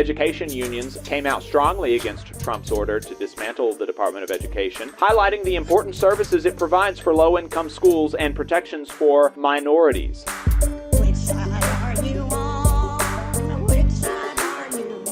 education unions came out strongly against Trump's order to dismantle the Department of Education, highlighting the important services it provides for low-income schools and protections for minorities. Which side are you on? Which side are you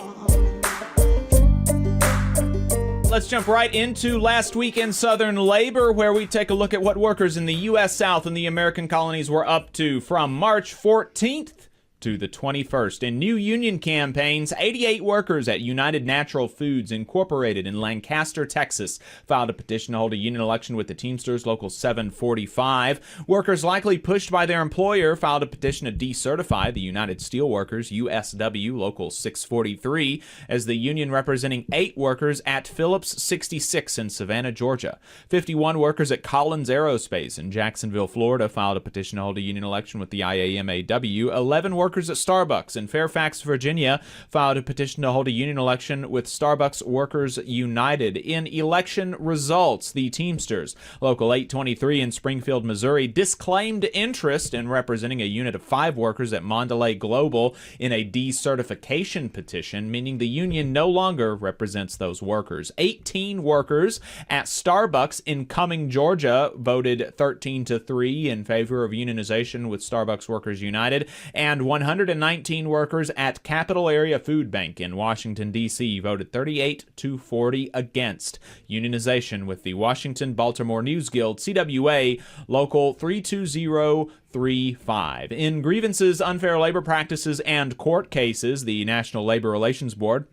on? Let's jump right into last week in Southern labor, where we take a look at what workers in the U.S. South and the American colonies were up to from March 14th to the 21st. In new union campaigns, 88 workers at United Natural Foods Incorporated in Lancaster, Texas, filed a petition to hold a union election with the Teamsters Local 745. Workers likely pushed by their employer filed a petition to decertify the United Steelworkers USW Local 643 as the union representing 8 workers at Phillips 66 in Savannah, Georgia. 51 workers at Collins Aerospace in Jacksonville, Florida, filed a petition to hold a union election with the IAMAW. 11 workers at Starbucks in Fairfax, Virginia, filed a petition to hold a union election with Starbucks Workers United. In election results, the Teamsters, Local 823 in Springfield, Missouri, disclaimed interest in representing a unit of 5 workers at Mondelez Global in a decertification petition, meaning the union no longer represents those workers. 18 workers at Starbucks in Cumming, Georgia, voted 13-3 in favor of unionization with Starbucks Workers United, and 119 workers at Capital Area Food Bank in Washington, D.C. voted 38-40 against unionization with the Washington Baltimore News Guild, CWA, Local 32035. In grievances, unfair labor practices, and court cases, the National Labor Relations Board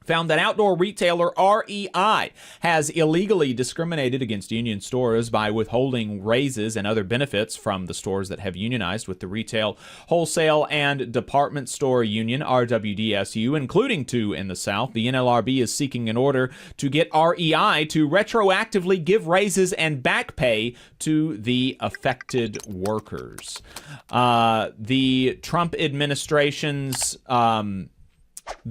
found that outdoor retailer REI has illegally discriminated against union stores by withholding raises and other benefits from the stores that have unionized with the Retail, Wholesale, and Department Store Union, RWDSU, including 2 in the South. The NLRB is seeking an order to get REI to retroactively give raises and back pay to the affected workers. The Trump administration's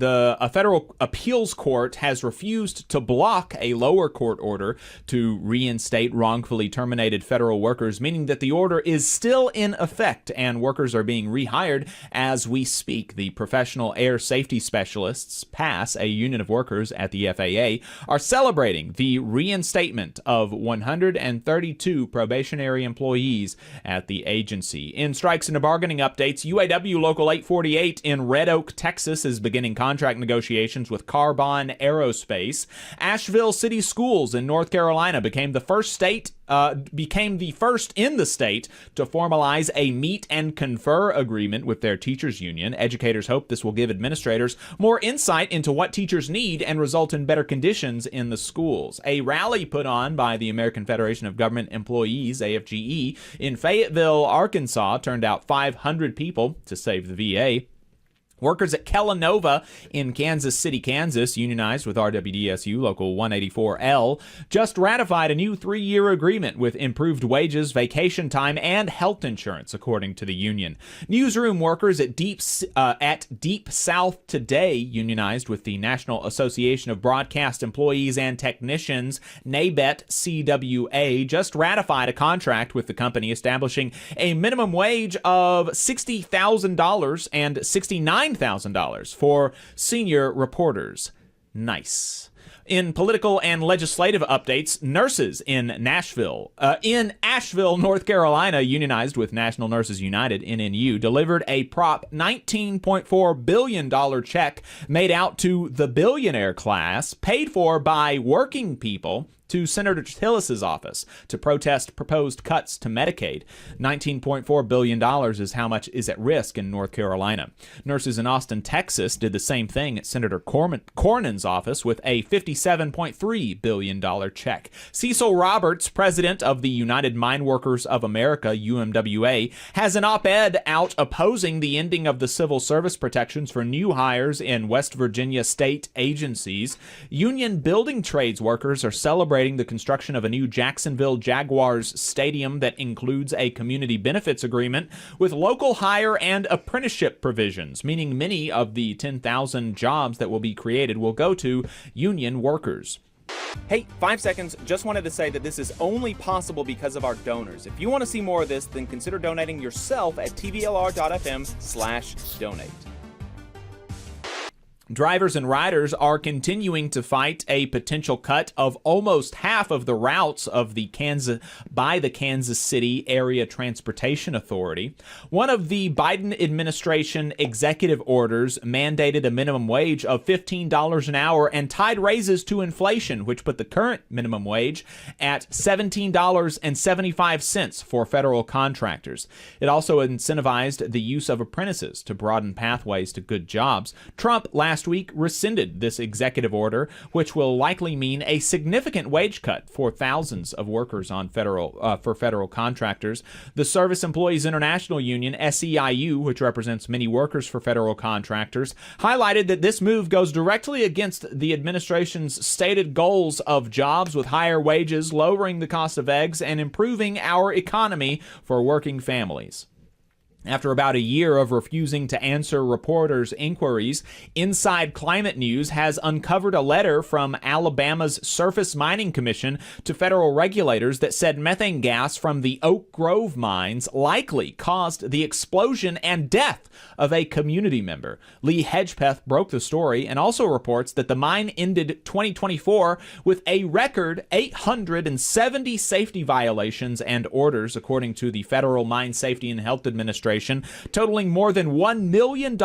a federal appeals court has refused to block a lower court order to reinstate wrongfully terminated federal workers, meaning that the order is still in effect and workers are being rehired as we speak. The Professional Air Safety Specialists, PASS, a union of workers at the FAA, are celebrating the reinstatement of 132 probationary employees at the agency. In strikes and bargaining updates, UAW Local 848 in Red Oak, Texas, is beginning contract negotiations with Carbon Aerospace. Asheville City Schools in North Carolina became the first in the state to formalize a meet and confer agreement with their teachers union. Educators hope this will give administrators more insight into what teachers need and result in better conditions in the schools. A rally put on by the American Federation of Government Employees, AFGE, in Fayetteville, Arkansas, turned out 500 people to save the VA. Workers at Kellanova in Kansas City, Kansas, unionized with RWDSU Local 184L, just ratified a new 3-year agreement with improved wages, vacation time, and health insurance, according to the union. Newsroom workers at Deep South Today, unionized with the National Association of Broadcast Employees and Technicians, NABET CWA, just ratified a contract with the company establishing a minimum wage of $60,000 and $69,000 for senior reporters. Nice. In political and legislative updates, nurses in Asheville, North Carolina, unionized with National Nurses United, NNU, delivered a Prop $19.4 billion check made out to the billionaire class, paid for by working people, to Senator Tillis's office to protest proposed cuts to Medicaid. $19.4 billion is how much is at risk in North Carolina. Nurses in Austin, Texas did the same thing at Senator Cornyn's office with a $57.3 billion check. Cecil Roberts, president of the United Mine Workers of America, UMWA, has an op-ed out opposing the ending of the civil service protections for new hires in West Virginia state agencies. Union building trades workers are celebrating the construction of a new Jacksonville Jaguars stadium that includes a community benefits agreement with local hire and apprenticeship provisions, meaning many of the 10,000 jobs that will be created will go to union workers. Hey, 5 seconds. Just wanted to say that this is only possible because of our donors. If you want to see more of this, then consider donating yourself at tvlr.fm/donate. Drivers and riders are continuing to fight a potential cut of almost half of the routes of the Kansas City Area Transportation Authority. One of the Biden administration executive orders mandated a minimum wage of $15 an hour and tied raises to inflation, which put the current minimum wage at $17.75 for federal contractors. It also incentivized the use of apprentices to broaden pathways to good jobs. Trump last week rescinded this executive order, which will likely mean a significant wage cut for thousands of workers on federal contractors. The Service Employees International Union, SEIU, which represents many workers for federal contractors, highlighted that this move goes directly against the administration's stated goals of jobs with higher wages, lowering the cost of eggs, and improving our economy for working families. After about a year of refusing to answer reporters' inquiries, Inside Climate News has uncovered a letter from Alabama's Surface Mining Commission to federal regulators that said methane gas from the Oak Grove mines likely caused the explosion and death of a community member. Lee Hedgepeth broke the story and also reports that the mine ended 2024 with a record 870 safety violations and orders, according to the Federal Mine Safety and Health Administration, totaling more than $1 million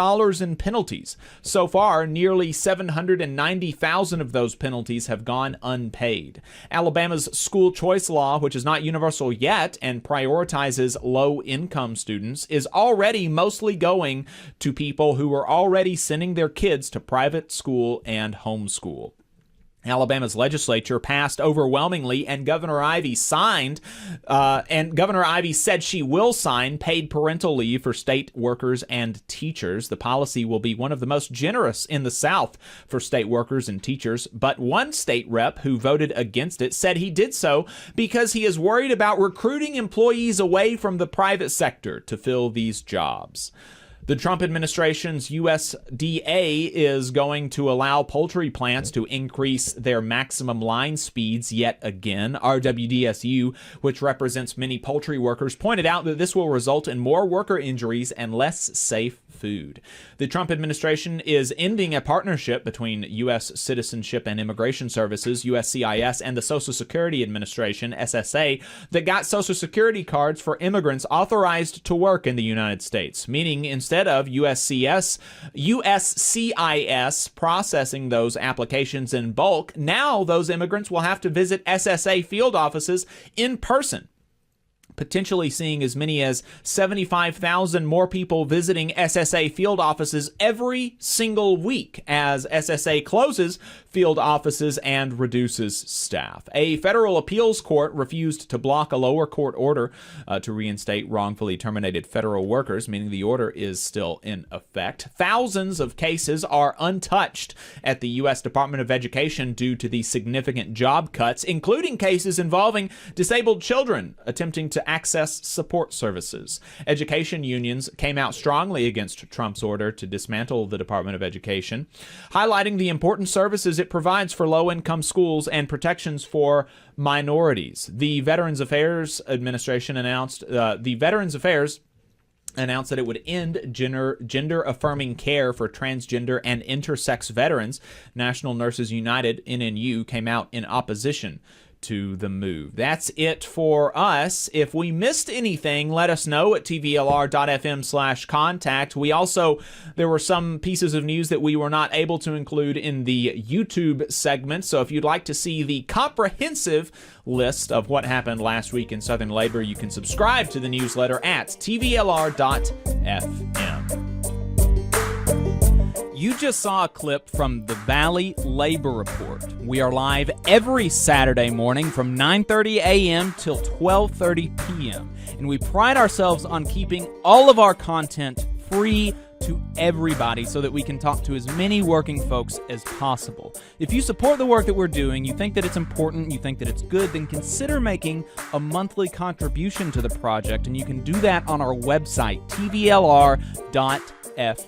in penalties. So far, nearly 790,000 of those penalties have gone unpaid. Alabama's school choice law, which is not universal yet and prioritizes low-income students, is already mostly going to people who are already sending their kids to private school and homeschool. Alabama's legislature passed overwhelmingly, and Governor Ivey signed, and Governor Ivey said she will sign paid parental leave for state workers and teachers. The policy will be one of the most generous in the South for state workers and teachers, but one state rep who voted against it said he did so because he is worried about recruiting employees away from the private sector to fill these jobs. The Trump administration's USDA is going to allow poultry plants to increase their maximum line speeds yet again. RWDSU, which represents many poultry workers, pointed out that this will result in more worker injuries and less safe food. The Trump administration is ending a partnership between U.S. Citizenship and Immigration Services, USCIS, and the Social Security Administration, SSA, that got Social Security cards for immigrants authorized to work in the United States, meaning instead of USCIS processing those applications in bulk, now those immigrants will have to visit SSA field offices in person, potentially seeing as many as 75,000 more people visiting SSA field offices every single week as SSA closes field offices and reduces staff. A federal appeals court refused to block a lower court order to reinstate wrongfully terminated federal workers, meaning the order is still in effect. Thousands of cases are untouched at the U.S. Department of Education due to the significant job cuts, including cases involving disabled children attempting to access support services. Education unions came out strongly against Trump's order to dismantle the Department of Education, highlighting the important services it provides for low-income schools and protections for minorities. The Veterans Affairs Administration announced that it would end gender-affirming care for transgender and intersex veterans. National Nurses United, NNU, came out in opposition to the move. That's it for us. If we missed anything, let us know at tvlr.fm/contact. There were some pieces of news that we were not able to include in the YouTube segment, so if you'd like to see the comprehensive list of what happened last week in Southern labor, you can subscribe to the newsletter at tvlr.fm. You just saw a clip from the Valley Labor Report. We are live every Saturday morning from 9:30 a.m. till 12:30 p.m. And we pride ourselves on keeping all of our content free to everybody so that we can talk to as many working folks as possible. If you support the work that we're doing, you think that it's important, you think that it's good, then consider making a monthly contribution to the project, and you can do that on our website, tvlr.fm.